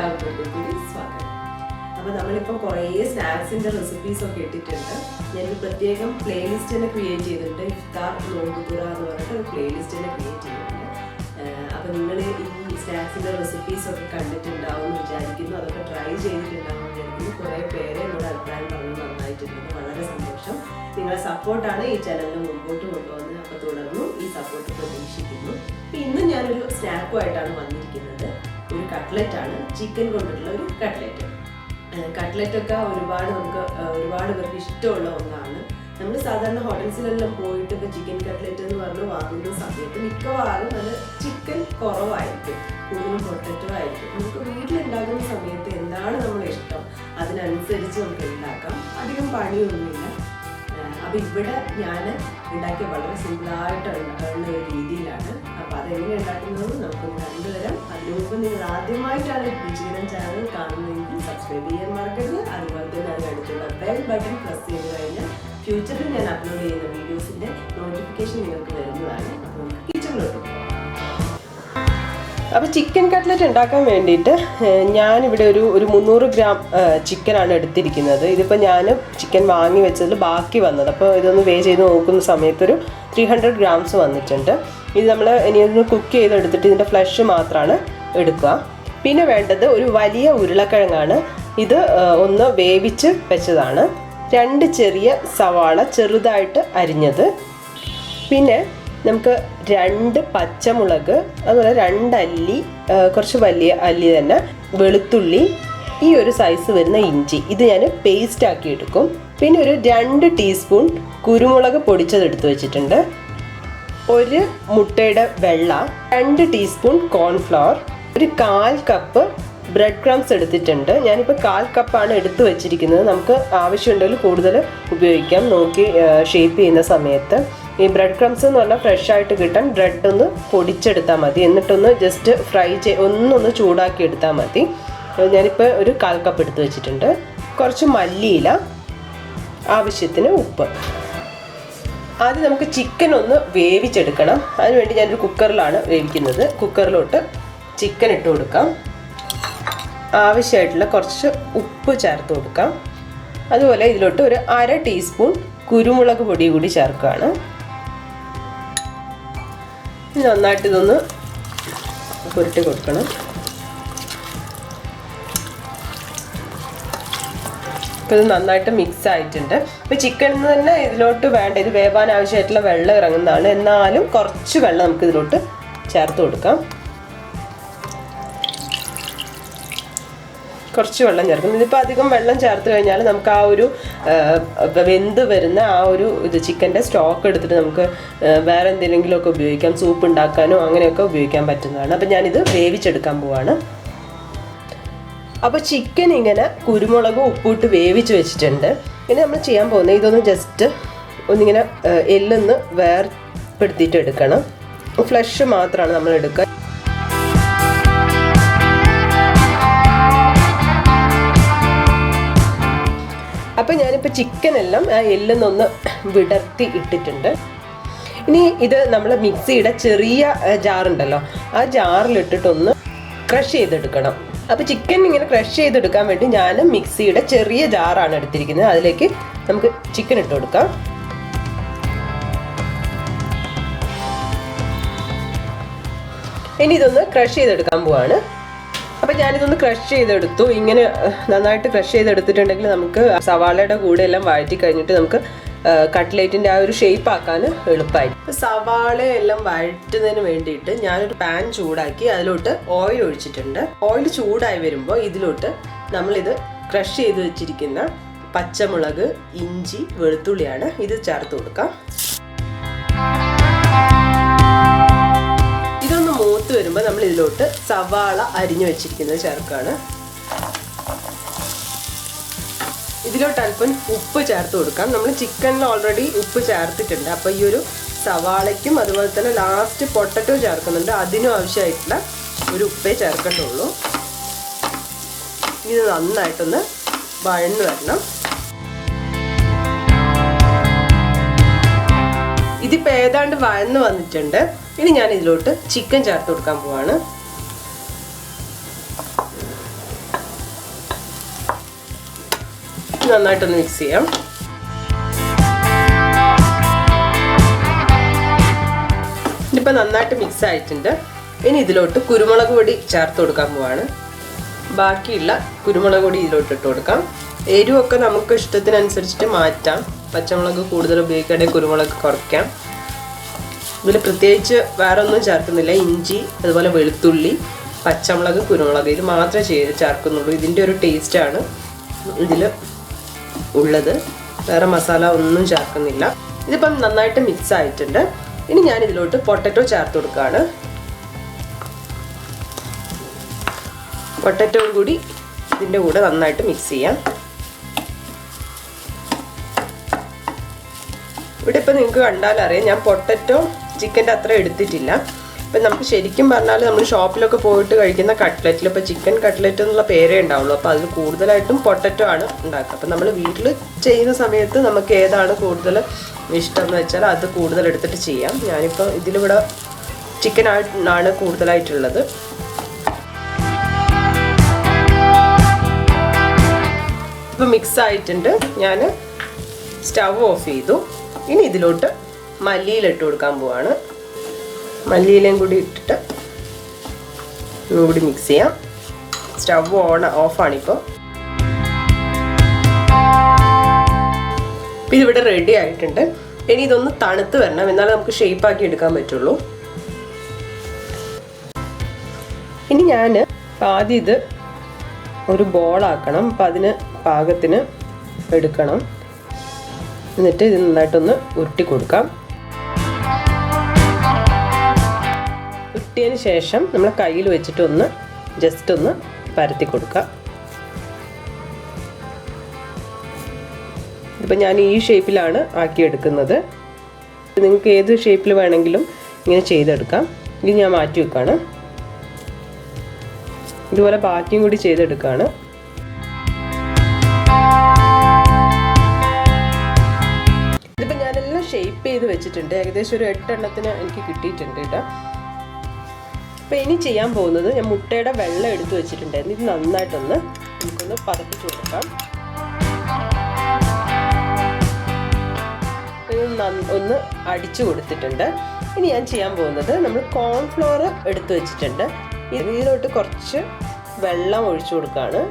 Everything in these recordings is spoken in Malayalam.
എല്ലാവർക്കും കൂടി സ്വാഗതം. അപ്പോൾ നമ്മളിപ്പോൾ കുറേ സ്നാക്സിൻ്റെ റെസിപ്പീസൊക്കെ ഇട്ടിട്ടുണ്ട്. ഞാനൊരു പ്രത്യേകം പ്ലേലിസ്റ്റ് തന്നെ ക്രിയേറ്റ് ചെയ്തിട്ടുണ്ട്. ഇഫ്താർ നോമ്പുതുറ എന്ന് പറഞ്ഞിട്ട് ഒരു പ്ലേലിസ്റ്റ് തന്നെ ക്രിയേറ്റ് ചെയ്തിട്ടുണ്ട്. അപ്പോൾ നിങ്ങൾ ഈ സ്നാക്സിൻ്റെ റെസിപ്പീസൊക്കെ കണ്ടിട്ടുണ്ടാവും എന്ന് വിചാരിക്കുന്നു. അതൊക്കെ ട്രൈ ചെയ്തിട്ടുണ്ടാവും വിചാരിക്കുന്നു. കുറേ പേരെ എന്നോട് അഭിപ്രായം പറഞ്ഞു നന്നായിട്ടുണ്ട്. വളരെ സന്തോഷം. നിങ്ങളുടെ സപ്പോർട്ടാണ് ഈ ചാനലിന് മുമ്പോട്ട് കൊണ്ടുവന്നത്. അപ്പോൾ തുടർന്നും ഈ സപ്പോർട്ട് പ്രതീക്ഷിക്കുന്നു. അപ്പോൾ ഇന്ന് ഞാനൊരു സ്നാക്കുമായിട്ടാണ് വന്നിരിക്കുന്നത്. ഒരു കട്ട്ലറ്റ് ആണ്, ചിക്കൻ കൊണ്ടുള്ള ഒരു കട്ട്ലറ്റ്. കട്ട്ലറ്റൊക്കെ ഒരുപാട് പേർക്ക് ഇഷ്ടമുള്ള ഒന്നാണ്. നമ്മൾ സാധാരണ ഹോട്ടൽസിലെല്ലാം പോയിട്ട് ഇപ്പോൾ ചിക്കൻ കട്ട്ലറ്റ് എന്ന് പറഞ്ഞ് വാങ്ങുന്ന സമയത്ത് മിക്കവാറും അത് ചിക്കൻ കുറവായിരിക്കും, കൂടുതലും പൊട്ടറ്റോ ആയിരിക്കും. നമുക്ക് വീട്ടിലുണ്ടാക്കുന്ന സമയത്ത് എന്താണ് നമ്മുടെ ഇഷ്ടം അതിനനുസരിച്ച് നമുക്ക് ഉണ്ടാക്കാം. അധികം പണിയൊന്നുമില്ല. അപ്പോൾ ഇവിടെ ഞാൻ ഉണ്ടാക്കിയ വളരെ സിമ്പിളായിട്ടുള്ള ഒരു രീതിയിലാണ്. അപ്പോൾ അതെങ്ങനെ ഉണ്ടാക്കുന്നത് നമുക്കൊന്ന് കണ്ടുവരാം. അതിനു മുമ്പ് നിങ്ങൾ ആദ്യമായിട്ടാണ് രുചികരം ചാനൽ കാണുന്നതെങ്കിൽ സബ്സ്ക്രൈബ് ചെയ്യാൻ മറക്കരുത്. അതുപോലെ തന്നെ അതിനടുത്തുള്ള ബെൽ ബട്ടൺ പ്രസ് ചെയ്ത് കഴിഞ്ഞാൽ ഫ്യൂച്ചറിൽ ഞാൻ അപ്ലോഡ് ചെയ്യുന്ന വീഡിയോസിൻ്റെ നോട്ടിഫിക്കേഷൻ നിങ്ങൾക്ക് വരുന്നതാണ്. അപ്പോൾ നമുക്ക് കിച്ചണിലോട്ട് പോകാം. അപ്പോൾ ചിക്കൻ കട്ട്ലറ്റ് ഉണ്ടാക്കാൻ വേണ്ടിയിട്ട് ഞാനിവിടെ ഒരു 300 ഗ്രാം ചിക്കനാണ് എടുത്തിരിക്കുന്നത്. ഇതിപ്പോൾ ഞാൻ ചിക്കൻ വാങ്ങി വെച്ചതിൽ ബാക്കി വന്നത്. അപ്പോൾ ഇതൊന്ന് വേ ചെയ്ത് നോക്കുന്ന സമയത്തൊരു 300 ഗ്രാംസ് വന്നിട്ടുണ്ട്. ഇത് നമ്മൾ ഇനിയൊന്ന് കുക്ക് ചെയ്തെടുത്തിട്ട് ഇതിൻ്റെ ഫ്ലഷ് മാത്രമാണ് എടുക്കുക. പിന്നെ വേണ്ടത് ഒരു വലിയ ഉരുളക്കിഴങ്ങാണ്. ഇത് ഒന്ന് വേവിച്ച് വെച്ചതാണ്. 2 ചെറിയ സവാള ചെറുതായിട്ട് അരിഞ്ഞത്. പിന്നെ നമുക്ക് 2 പച്ചമുളക്, അതുപോലെ 2 അല്ലി, കുറച്ച് വലിയ അല്ലി തന്നെ വെളുത്തുള്ളി, ഈ ഒരു സൈസ് വരുന്ന ഇഞ്ചി, ഇത് ഞാൻ പേസ്റ്റ് ആക്കി എടുക്കും. പിന്നെ ഒരു 2 ടീസ്പൂൺ കുരുമുളക് പൊടിച്ചതെടുത്ത് വെച്ചിട്ടുണ്ട്. 1 മുട്ടയുടെ വെള്ള, 2 ടീസ്പൂൺ കോൺഫ്ലവർ, ഒരു 1/4 കപ്പ് ബ്രെഡ് ക്രംസ് എടുത്തിട്ടുണ്ട്. ഞാനിപ്പോൾ 1/4 കപ്പാണ് എടുത്ത് വെച്ചിരിക്കുന്നത്. നമുക്ക് ആവശ്യമുണ്ടെങ്കിൽ കൂടുതൽ ഉപയോഗിക്കാം നോക്കി ഷേപ്പ് ചെയ്യുന്ന സമയത്ത്. ഈ ബ്രെഡ് ക്രംസ് എന്ന് പറഞ്ഞാൽ ഫ്രഷ് ആയിട്ട് കിട്ടാൻ ബ്രെഡ് ഒന്ന് പൊടിച്ചെടുത്താൽ മതി. എന്നിട്ടൊന്ന് ജസ്റ്റ് ഒന്നൊന്ന് ചൂടാക്കി എടുത്താൽ മതി. ഞാനിപ്പോൾ ഒരു 1/4 കപ്പ് എടുത്ത് വെച്ചിട്ടുണ്ട്. കുറച്ച് മല്ലിയില, ആവശ്യത്തിന് ഉപ്പ്. ആദ്യം നമുക്ക് ചിക്കൻ ഒന്ന് വേവിച്ചെടുക്കണം. അതിനുവേണ്ടി ഞാനൊരു കുക്കറിലാണ് വേവിക്കുന്നത്. കുക്കറിലോട്ട് ചിക്കൻ ഇട്ട് കൊടുക്കാം. ആവശ്യമായിട്ടുള്ള കുറച്ച് ഉപ്പ് ചേർത്ത് കൊടുക്കാം. അതുപോലെ ഇതിലോട്ട് ഒരു 1/2 ടീസ്പൂൺ കുരുമുളക് പൊടി കൂടി ചേർക്കുകയാണ്. നന്നായിട്ട് ഇതൊന്ന് പുരട്ടി കൊടുക്കണം. ഇപ്പോൾ ഇത് നന്നായിട്ട് മിക്സ് ആയിട്ടുണ്ട്. ഇപ്പോൾ ചിക്കനിൽ നിന്ന് തന്നെ ഇതിലോട്ട് വേണ്ട, ഇത് വേവാൻ ആവശ്യമായിട്ടുള്ള വെള്ളം ഇറങ്ങുന്നതാണ്. എന്നാലും കുറച്ച് വെള്ളം നമുക്ക് ഇതിലോട്ട് ചേർത്ത് കൊടുക്കാം. കുറച്ച് വെള്ളം ചേർക്കും. ഇതിപ്പോൾ അധികം വെള്ളം ചേർത്ത് കഴിഞ്ഞാൽ നമുക്ക് ആ ഒരു വെന്ത് വരുന്ന ആ ഒരു ചിക്കൻ്റെ സ്റ്റോക്ക് എടുത്തിട്ട് നമുക്ക് വേറെ എന്തെങ്കിലുമൊക്കെ ഉപയോഗിക്കാം. സൂപ്പ് ഉണ്ടാക്കാനോ അങ്ങനെയൊക്കെ ഉപയോഗിക്കാൻ പറ്റുന്നതാണ്. അപ്പോൾ ഞാനിത് വേവിച്ചെടുക്കാൻ പോവാണ്. അപ്പോൾ ചിക്കൻ ഇങ്ങനെ കുരുമുളകും ഉപ്പിട്ട് വേവിച്ച് വെച്ചിട്ടുണ്ട്. ഇനി നമ്മൾ ചെയ്യാൻ പോകുന്നത് ഇതൊന്ന് ജസ്റ്റ് ഒന്നിങ്ങനെ എല്ലൊന്ന് വേർപ്പെടുത്തിയിട്ട് എടുക്കണം. ഫ്ലഷ് മാത്രമാണ് നമ്മൾ എടുക്കുക. അപ്പോൾ ഞാനിപ്പോൾ ചിക്കനെല്ലാം ആ എല്ലൊന്നൊന്ന് വിടർത്തി ഇട്ടിട്ടുണ്ട്. ഇനി ഇത് നമ്മൾ മിക്സിയുടെ ചെറിയ ജാറുണ്ടല്ലോ, ആ ജാറിലിട്ടിട്ടൊന്ന് ക്രഷ് ചെയ്തെടുക്കണം. അപ്പോൾ ചിക്കൻ ഇങ്ങനെ ക്രഷ് ചെയ്തെടുക്കാൻ വേണ്ടി ഞാൻ മിക്സിയുടെ ചെറിയ ജാറാണ് എടുത്തിരിക്കുന്നത്. അതിലേക്ക് നമുക്ക് ചിക്കൻ ഇട്ട് കൊടുക്കാം. ഇനി ഇതൊന്ന് ക്രഷ് ചെയ്തെടുക്കാൻ പോവാണ്. അപ്പം ഞാനിതൊന്ന് ക്രഷ് ചെയ്തെടുത്തു. ഇങ്ങനെ നന്നായിട്ട് ക്രഷ് ചെയ്തെടുത്തിട്ടുണ്ടെങ്കിൽ നമുക്ക് സവാളയുടെ കൂടെ എല്ലാം വഴറ്റി കഴിഞ്ഞിട്ട് നമുക്ക് കട്ട്ലേറ്റിൻ്റെ ആ ഒരു ഷേപ്പ് ആക്കാൻ എളുപ്പമായി. സവാളയെല്ലാം വഴറ്റുന്നതിന് വേണ്ടിയിട്ട് ഞാനൊരു പാൻ ചൂടാക്കി അതിലോട്ട് ഓയിൽ ഒഴിച്ചിട്ടുണ്ട്. ഓയിൽ ചൂടായി വരുമ്പോൾ ഇതിലോട്ട് നമ്മളിത് ക്രഷ് ചെയ്ത് വെച്ചിരിക്കുന്ന പച്ചമുളക്, ഇഞ്ചി, വെളുത്തുള്ളിയാണ് ഇത് ചേർത്ത് കൊടുക്കാം. ഇതൊന്ന് മൂത്ത് വരുമ്പോൾ നമ്മൾ ഇതിലോട്ട് സവാള അരിഞ്ഞു വെച്ചിരിക്കുന്നത് ചേർക്കുകയാണ്. ഇതിലോട്ട് അല്പം ഉപ്പ് ചേർത്ത് കൊടുക്കാം. നമ്മൾ ചിക്കനിൽ ഓൾറെഡി ഉപ്പ് ചേർത്തിട്ടുണ്ട്. അപ്പോൾ ഈ ഒരു സവാളയ്ക്കും അതുപോലെ തന്നെ ലാസ്റ്റ് പൊട്ടറ്റോ ചേർക്കുന്നുണ്ട്, അതിനും ആവശ്യമായിട്ടുള്ള ഒരു ഉപ്പേ ചേർക്കേണ്ടുള്ളൂ. ഇത് നന്നായിട്ടൊന്ന് വഴന്ന് വരണം. ഇതിപ്പോൾ ഏതാണ്ട് വഴന്ന് വന്നിട്ടുണ്ട്. ഇനി ഞാൻ ഇതിലോട്ട് ചിക്കൻ ചേർത്ത് കൊടുക്കാൻ പോവാണ്. നന്നായിട്ടൊന്ന് മിക്സ് ചെയ്യാം. ഇതിപ്പോൾ നന്നായിട്ട് മിക്സ് ആയിട്ടുണ്ട്. ഇനി ഇതിലോട്ട് കുരുമുളക് പൊടി ചേർത്ത് കൊടുക്കാൻ പോവാണ്. ബാക്കിയുള്ള കുരുമുളക് പൊടി ഇതിലോട്ട് ഇട്ട് കൊടുക്കാം. എരിവൊക്കെ നമുക്ക് ഇഷ്ടത്തിനനുസരിച്ചിട്ട് മാറ്റാം. പച്ചമുളക് കൂടുതൽ ഉപയോഗിക്കാതെ കുരുമുളക് കുറയ്ക്കാം. ഇതിൽ പ്രത്യേകിച്ച് വേറെ ഒന്നും ചേർക്കുന്നില്ല. ഇഞ്ചി, അതുപോലെ വെളുത്തുള്ളി, പച്ചമുളക്, കുരുമുളക് ഇത് മാത്രമേ ചേർക്കുന്നുള്ളൂ. ഇതിൻ്റെ ഒരു ടേസ്റ്റാണ് ഇതിൽ ഉള്ളത്. വേറെ മസാല ഒന്നും ചേർക്കുന്നില്ല. ഇതിപ്പം നന്നായിട്ട് മിക്സ് ആയിട്ടുണ്ട്. ഇനി ഞാൻ ഇതിലോട്ട് പൊട്ടറ്റോ ചേർത്ത് കൊടുക്കുകയാണ്. പൊട്ടറ്റോയും കൂടി ഇതിൻ്റെ കൂടെ നന്നായിട്ട് മിക്സ് ചെയ്യാം. ഇവിടെ ഇപ്പം നിങ്ങൾക്ക് കണ്ടാലറിയാം, ഞാൻ പൊട്ടറ്റോ ചിക്കൻ്റെ അത്ര എടുത്തിട്ടില്ല. ഇപ്പം നമുക്ക് ശരിക്കും പറഞ്ഞാൽ നമ്മൾ ഷോപ്പിലൊക്കെ പോയിട്ട് കഴിക്കുന്ന കട്ട്ലറ്റിൽ ഇപ്പോൾ ചിക്കൻ കട്ട്ലറ്റ് എന്നുള്ള പേരേ ഉണ്ടാവുള്ളൂ. അപ്പോൾ അതിൽ കൂടുതലായിട്ടും പൊട്ടറ്റോ ആണ് ഉണ്ടാക്കുക. അപ്പം നമ്മൾ വീട്ടിൽ ചെയ്യുന്ന സമയത്ത് നമുക്ക് ഏതാണ് കൂടുതൽ ഇഷ്ടം എന്ന് വെച്ചാൽ അത് കൂടുതൽ എടുത്തിട്ട് ചെയ്യാം. ഞാനിപ്പോൾ ഇതിലിവിടെ ചിക്കൻ ആണ് കൂടുതലായിട്ടുള്ളത്. ഇപ്പോൾ മിക്സ് ആയിട്ടുണ്ട്. ഞാൻ സ്റ്റവ് ഓഫ് ചെയ്തു. ഇനി ഇതിലോട്ട് മല്ലിയിലിട്ട് കൊടുക്കാൻ പോവാണ്. മല്ലിയിലയും കൂടി ഇട്ടിട്ട് ഒന്നുകൂടി മിക്സ് ചെയ്യാം. സ്റ്റവ് ഓഫാണിപ്പോൾ. ഇപ്പം ഇതിവിടെ റെഡി ആയിട്ടുണ്ട്. ഇനി ഇതൊന്ന് തണുത്ത് വരണം, എന്നാലേ നമുക്ക് ഷേപ്പാക്കി എടുക്കാൻ പറ്റുള്ളൂ. ഇനി ഞാൻ ആദ്യം ഇത് ഒരു ബോളാക്കണം. അപ്പം അതിന് പാകത്തിന് എടുക്കണം. എന്നിട്ട് ഇത് നന്നായിട്ടൊന്ന് ഉരുട്ടി കൊടുക്കാം. ഉരുട്ടിയതിന് ശേഷം നമ്മൾ കയ്യിൽ വെച്ചിട്ട് ജസ്റ്റ് ഒന്ന് പരത്തി കൊടുക്കാം. ഇപ്പം ഞാൻ ഈ ഷേപ്പിലാണ് ആക്കിയെടുക്കുന്നത്. നിങ്ങൾക്ക് ഏത് ഷേപ്പിൽ വേണമെങ്കിലും ഇങ്ങനെ ചെയ്തെടുക്കാം. ഇത് ഞാൻ മാറ്റി വെക്കാണ്. ഇതുപോലെ ബാക്കിയും കൂടി ചെയ്തെടുക്കുകയാണ്. ഇതിപ്പോൾ ഞാനെല്ലാം ഷേപ്പ് ചെയ്ത് വെച്ചിട്ടുണ്ട്. ഏകദേശം ഒരു 8 എണ്ണത്തിന് എനിക്ക് കിട്ടിയിട്ടുണ്ട് കേട്ടോ. അപ്പോൾ ഇനി ചെയ്യാൻ പോകുന്നത്, ഞാൻ മുട്ടയുടെ വെള്ളം എടുത്ത് വെച്ചിട്ടുണ്ടായിരുന്നു. ഇത് നന്നായിട്ടൊന്ന് നമുക്കൊന്ന് പതപ്പിച്ച് കൊടുക്കാം. ഒന്ന് അടിച്ചു കൊടുത്തിട്ടുണ്ട്. ഇനി ഞാൻ ചെയ്യാൻ പോകുന്നത്, നമ്മൾ കോൺഫ്ലോർ എടുത്ത് വെച്ചിട്ടുണ്ട്. ഇതിലോട്ട് കുറച്ച് വെള്ളം ഒഴിച്ചു കൊടുക്കുകയാണ്.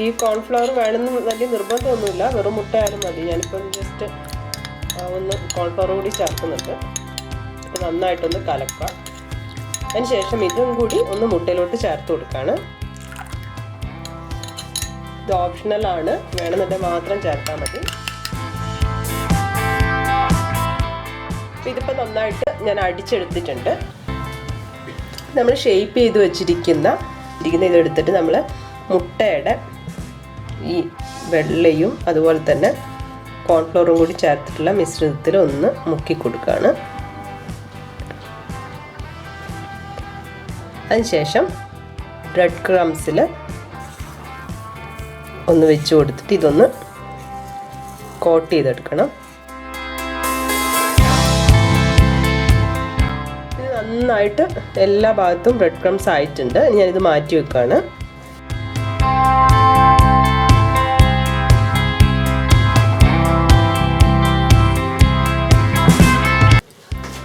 ഈ കോൺഫ്ലവർ വേണമെന്ന് വലിയ നിർബന്ധമൊന്നുമില്ല, വെറും മുട്ട ആയാലും മതി. ഞാനിപ്പോൾ ജസ്റ്റ് ഒന്ന് കോൺഫ്ലവർ കൂടി ചേർക്കുന്നുണ്ട്. അപ്പോൾ നന്നായിട്ടൊന്ന് കലക്കുക. അതിന് ശേഷം ഇതും കൂടി ഒന്ന് മുട്ടയിലോട്ട് ചേർത്ത് കൊടുക്കുകയാണ്. ഇത് ഓപ്ഷണലാണ്, വേണമെന്നുണ്ടെങ്കിൽ മാത്രം ചേർത്താൽ മതി. ഇതിപ്പോൾ നന്നായിട്ട് ഞാൻ അടിച്ചെടുത്തിട്ടുണ്ട്. നമ്മൾ ഷേപ്പ് ചെയ്ത് വെച്ചിരിക്കുന്ന ഇതെടുത്തിട്ട് നമ്മൾ മുട്ടയുടെ ഈ വെള്ളയും അതുപോലെ തന്നെ കോൺഫ്ലോറും കൂടി ചേർത്തിട്ടുള്ള മിശ്രിതത്തിൽ ഒന്ന് മുക്കി കൊടുക്കുകയാണ്. അതിനുശേഷം ബ്രെഡ് ക്രംസിൽ ഒന്ന് വെച്ച് കൊടുത്തിട്ട് ഇതൊന്ന് കോട്ട് ചെയ്തെടുക്കണം. ഇത് നന്നായിട്ട് എല്ലാ ഭാഗത്തും ബ്രെഡ് ക്രംസ് ആയിട്ടുണ്ട്. ഞാനിത് മാറ്റി വെക്കുകയാണ്.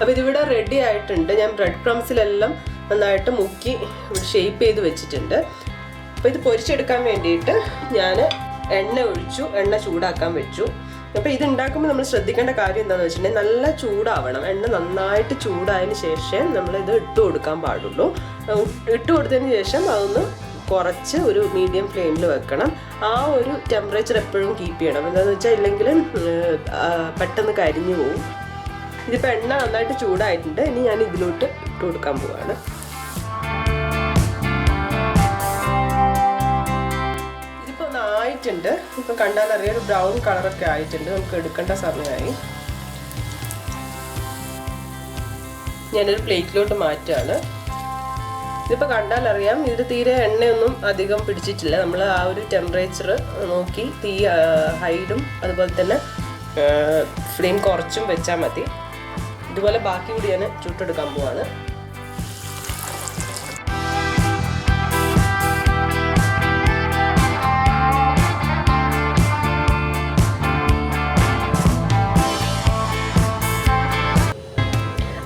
അപ്പോൾ ഇതിവിടെ റെഡി ആയിട്ടുണ്ട്. ഞാൻ ബ്രെഡ് ക്രംസിലെല്ലാം നന്നായിട്ട് മുക്കി ഷേപ്പ് ചെയ്ത് വെച്ചിട്ടുണ്ട്. അപ്പോൾ ഇത് പൊരിച്ചെടുക്കാൻ വേണ്ടിയിട്ട് ഞാൻ എണ്ണ ഒഴിച്ചു, എണ്ണ ചൂടാക്കാൻ വെച്ചു. അപ്പോൾ ഇത് ഉണ്ടാക്കുമ്പോൾ നമ്മൾ ശ്രദ്ധിക്കേണ്ട കാര്യം എന്താണെന്ന് വെച്ചിട്ടുണ്ടെങ്കിൽ നല്ല ചൂടാവണം. എണ്ണ നന്നായിട്ട് ചൂടായതിന് ശേഷം നമ്മളിത് ഇട്ട് കൊടുക്കാൻ പാടുള്ളൂ. ഇട്ട് കൊടുത്തതിന് ശേഷം അതൊന്ന് കുറച്ച് ഒരു മീഡിയം ഫ്ലെയിമിൽ വെക്കണം. ആ ഒരു ടെമ്പറേച്ചർ എപ്പോഴും കീപ്പ് ചെയ്യണം. എന്താണെന്ന് വെച്ചാൽ ഇല്ലെങ്കിൽ പെട്ടെന്ന് കരിഞ്ഞു പോകും. ഇതിപ്പോൾ എണ്ണ നന്നായിട്ട് ചൂടായിട്ടുണ്ട്. ഇനി ഞാൻ ഇതിലോട്ട് ഇട്ട് കൊടുക്കാൻ പോവാണ്. ഇതിപ്പോൾ ആയിട്ടുണ്ട്. ഇപ്പം കണ്ടാലറിയാം ഒരു ബ്രൗൺ കളറൊക്കെ ആയിട്ടുണ്ട്. നമുക്ക് എടുക്കേണ്ട സമയമായി. ഞാനൊരു പ്ലേറ്റിലോട്ട് മാറ്റുകയാണ്. ഇതിപ്പോൾ കണ്ടാലറിയാം ഇതിൽ തീരെ എണ്ണയൊന്നും അധികം പിടിച്ചിട്ടില്ല. നമ്മൾ ആ ഒരു ടെമ്പറേച്ചർ നോക്കി തീ ഹൈഡും അതുപോലെ തന്നെ ഫ്ലെയിം കുറച്ചും വെച്ചാൽ മതി. ഇതുപോലെ ബാക്കി കൂടി ഞാൻ ചുട്ടെടുക്കാൻ പോവാണ്.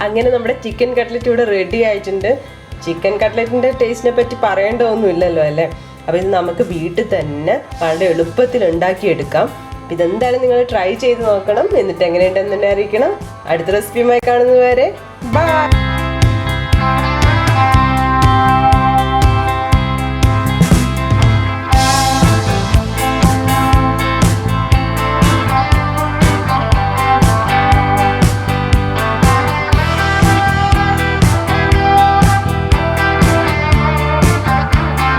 അങ്ങനെ നമ്മുടെ ചിക്കൻ കട്ട്ലറ്റ് ഇവിടെ റെഡി ആയിട്ടുണ്ട്. ചിക്കൻ കട്ട്ലറ്റിൻ്റെ ടേസ്റ്റിനെ പറ്റി പറയേണ്ടതൊന്നുമില്ലല്ലോ അല്ലേ. അപ്പോൾ ഇത് നമുക്ക് വീട്ടിൽ തന്നെ വളരെ എളുപ്പത്തിൽ ഉണ്ടാക്കിയെടുക്കാം. ഇതെന്തായാലും നിങ്ങൾ ട്രൈ ചെയ്ത് നോക്കണം. എന്നിട്ട് എങ്ങനെയുണ്ടെന്ന് തന്നെ അറിയിക്കണം. അടുത്ത റെസിപ്പിയുമായി കാണുന്നതുവരെ ബൈ.